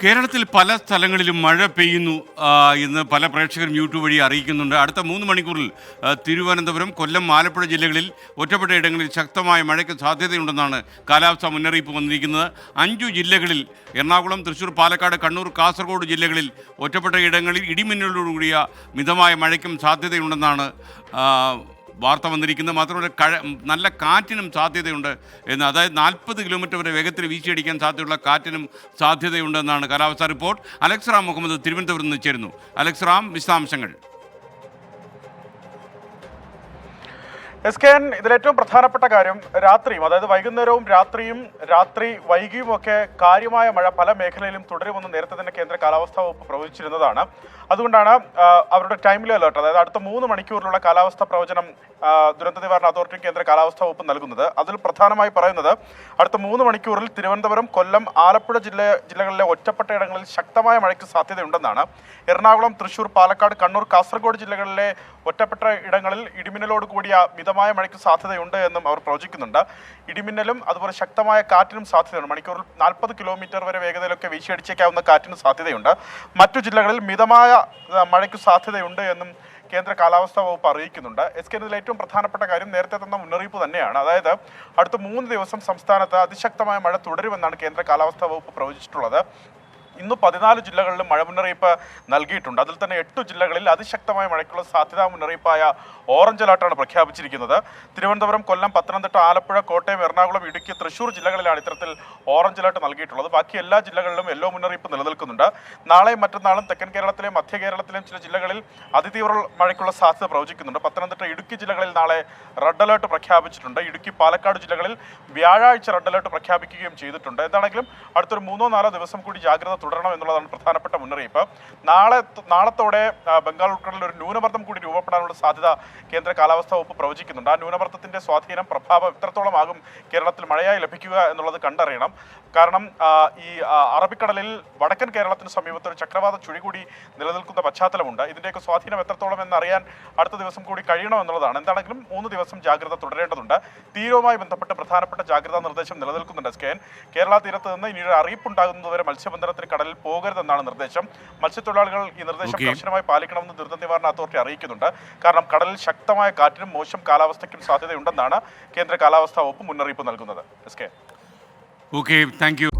കേരളത്തിൽ പല സ്ഥലങ്ങളിലും മഴ പെയ്യുന്നു എന്ന് പല പ്രേക്ഷകരും യൂട്യൂബ് വഴി അറിയിക്കുന്നുണ്ട്. അടുത്ത 3 മണിക്കൂറിൽ തിരുവനന്തപുരം, കൊല്ലം, ആലപ്പുഴ ജില്ലകളിൽ ഒറ്റപ്പെട്ട ഇടങ്ങളിൽ ശക്തമായ മഴയ്ക്ക് സാധ്യതയുണ്ടെന്നാണ് കാലാവസ്ഥാ മുന്നറിയിപ്പ് വന്നിരിക്കുന്നത്. 5 ജില്ലകളിൽ എറണാകുളം, തൃശ്ശൂർ, പാലക്കാട്, കണ്ണൂർ, കാസർഗോഡ് ജില്ലകളിൽ ഒറ്റപ്പെട്ട ഇടങ്ങളിൽ ഇടിമിന്നലോടുകൂടിയ മിതമായ മഴയ്ക്കും സാധ്യതയുണ്ടെന്നാണ് വാർത്ത വന്നിരിക്കുന്നത്. മാത്രമല്ല നല്ല കാറ്റിനും സാധ്യതയുണ്ട് എന്ന്, അതായത് 40 കിലോമീറ്റർ വരെ വേഗത്തിൽ വീശിയടിക്കാൻ സാധ്യതയുള്ള കാറ്റിനും സാധ്യതയുണ്ടെന്നാണ് കാലാവസ്ഥാ റിപ്പോർട്ട്. അലക്സ് റാം മുഹമ്മദ് തിരുവനന്തപുരത്ത് നിന്ന് ചേരുന്നു. അലക്സ് റാം, വിശദാംശങ്ങൾ. എസ്കെൻ, ഇതിലേറ്റവും പ്രധാനപ്പെട്ട കാര്യം രാത്രിയും, അതായത് വൈകുന്നേരവും രാത്രി വൈകിയും ഒക്കെ കാര്യമായ മഴ പല മേഖലയിലും തുടരുമെന്ന് നേരത്തെ തന്നെ കേന്ദ്ര കാലാവസ്ഥാ വകുപ്പ് പ്രവചിച്ചിരുന്നതാണ്. അതുകൊണ്ടാണ് അവരുടെ ടൈംലി അലേർട്ട്, അതായത് അടുത്ത 3 മണിക്കൂറിലുള്ള കാലാവസ്ഥാ പ്രവചനം ദുരന്ത നിവാരണ അതോറിറ്റി കേന്ദ്ര കാലാവസ്ഥാ വകുപ്പ് നൽകുന്നത്. അതിൽ പ്രധാനമായി പറയുന്നത് അടുത്ത 3 മണിക്കൂറിൽ തിരുവനന്തപുരം, കൊല്ലം, ആലപ്പുഴ ജില്ലകളിലെ ഒറ്റപ്പെട്ട ഇടങ്ങളിൽ ശക്തമായ മഴയ്ക്ക് സാധ്യതയുണ്ടെന്നാണ്. എറണാകുളം, തൃശ്ശൂർ, പാലക്കാട്, കണ്ണൂർ, കാസർഗോഡ് ജില്ലകളിലെ ഒറ്റപ്പെട്ട ഇടങ്ങളിൽ ഇടിമിന്നലോട് കൂടിയ മിതമായ മഴയ്ക്ക് സാധ്യതയുണ്ട് എന്നും അവർ പ്രവചിക്കുന്നുണ്ട്. ഇടിമിന്നലും അതുപോലെ ശക്തമായ കാറ്റിനും സാധ്യതയുണ്ട്. മണിക്കൂറിൽ 40 കിലോമീറ്റർ വരെ വേഗതയിലൊക്കെ വീശിയടിച്ചേക്കാവുന്ന കാറ്റിന് സാധ്യതയുണ്ട്. മറ്റു ജില്ലകളിൽ മിതമായ മഴയ്ക്ക് സാധ്യതയുണ്ട് എന്നും കേന്ദ്ര കാലാവസ്ഥാ വകുപ്പ് അറിയിക്കുന്നുണ്ട്. ഇതിൽ ഏറ്റവും പ്രധാനപ്പെട്ട കാര്യം നേരത്തെ തന്ന മുന്നറിയിപ്പ് തന്നെയാണ്. അതായത് അടുത്ത 3 ദിവസം സംസ്ഥാനത്ത് അതിശക്തമായ മഴ തുടരുമെന്നാണ് കേന്ദ്ര കാലാവസ്ഥാ വകുപ്പ് പ്രവചിച്ചിട്ടുള്ളത്. ഇന്ന് 14 ജില്ലകളിലും മഴ മുന്നറിയിപ്പ് നൽകിയിട്ടുണ്ട്. അതിൽ തന്നെ 8 ജില്ലകളിൽ അതിശക്തമായ മഴയ്ക്കുള്ള സാധ്യതാ മുന്നറിയിപ്പായ ഓറഞ്ച് അലർട്ടാണ് പ്രഖ്യാപിച്ചിരിക്കുന്നത്. തിരുവനന്തപുരം, കൊല്ലം, പത്തനംതിട്ട, ആലപ്പുഴ, കോട്ടയം, എറണാകുളം, ഇടുക്കി, തൃശ്ശൂർ ജില്ലകളിലാണ് ഇത്തരത്തിൽ ഓറഞ്ച് അലർട്ട് നൽകിയിട്ടുള്ളത്. ബാക്കി എല്ലാ ജില്ലകളിലും യെല്ലോ മുന്നറിയിപ്പ് നിലനിൽക്കുന്നുണ്ട്. നാളെയും മറ്റന്നാളും തെക്കൻ കേരളത്തിലെയും മധ്യ കേരളത്തിലെയും ചില ജില്ലകളിൽ അതിതീവ്ര മഴയ്ക്കുള്ള സാധ്യത പ്രവചിക്കുന്നുണ്ട്. പത്തനംതിട്ട, ഇടുക്കി ജില്ലകളിൽ നാളെ റെഡ് അലർട്ട് പ്രഖ്യാപിച്ചിട്ടുണ്ട്. ഇടുക്കി, പാലക്കാട് ജില്ലകളിൽ വ്യാഴാഴ്ച റെഡ് അലർട്ട് പ്രഖ്യാപിക്കുകയും ചെയ്തിട്ടുണ്ട്. എന്താണെങ്കിലും അടുത്തൊരു 3-4 ദിവസം കൂടി ജാഗ്രത തുടരണം എന്നുള്ളതാണ് പ്രധാനപ്പെട്ട മുന്നറിയിപ്പ്. നാളത്തോടെ ബംഗാൾ ഉൾക്കടലിൽ ഒരു ന്യൂനമർദ്ദം കൂടി രൂപപ്പെടാനുള്ള സാധ്യത കേന്ദ്ര കാലാവസ്ഥാ വകുപ്പ് പ്രവചിക്കുന്നുണ്ട്. ആ ന്യൂനമർദ്ദത്തിന്റെ സ്വാധീനം, പ്രഭാവം എത്രത്തോളം ആകും കേരളത്തിൽ മഴയായി ലഭിക്കുക എന്നുള്ളത് കണ്ടറിയണം. കാരണം ഈ അറബിക്കടലിൽ വടക്കൻ കേരളത്തിന് സമീപത്ത് ഒരു ചക്രവാത ചുഴി കൂടി നിലനിൽക്കുന്ന പശ്ചാത്തലമുണ്ട്. ഇതിന്റെയൊക്കെ സ്വാധീനം എത്രത്തോളം എന്നറിയാൻ അടുത്ത ദിവസം കൂടി കഴിയണമെന്നുള്ളതാണ്. എന്താണെങ്കിലും 3 ദിവസം ജാഗ്രത തുടരേണ്ടതുണ്ട്. തീരവുമായി ബന്ധപ്പെട്ട് പ്രധാനപ്പെട്ട ജാഗ്രതാ നിർദ്ദേശം നിലനിൽക്കുന്നുണ്ട്. കേരള തീരത്ത് നിന്ന് ഇനിയൊരു അറിയിപ്പുണ്ടാകുന്നതുവരെ മത്സ്യബന്ധനത്തിന് കടലിൽ പോകരുതെന്നാണ് നിർദ്ദേശം. മത്സ്യത്തൊഴിലാളികൾ ഈ നിർദ്ദേശം കർശനമായി പാലിക്കണമെന്ന് ദുരന്ത നിവാരണ അതോറിറ്റി അറിയിക്കുന്നുണ്ട്. കാരണം കടലിൽ ശക്തമായ കാറ്റിനും മോശം കാലാവസ്ഥയ്ക്കും സാധ്യതയുണ്ടെന്നാണ് കേന്ദ്ര കാലാവസ്ഥാ വകുപ്പ് മുന്നറിയിപ്പ് നൽകുന്നത്. Okay, thank you.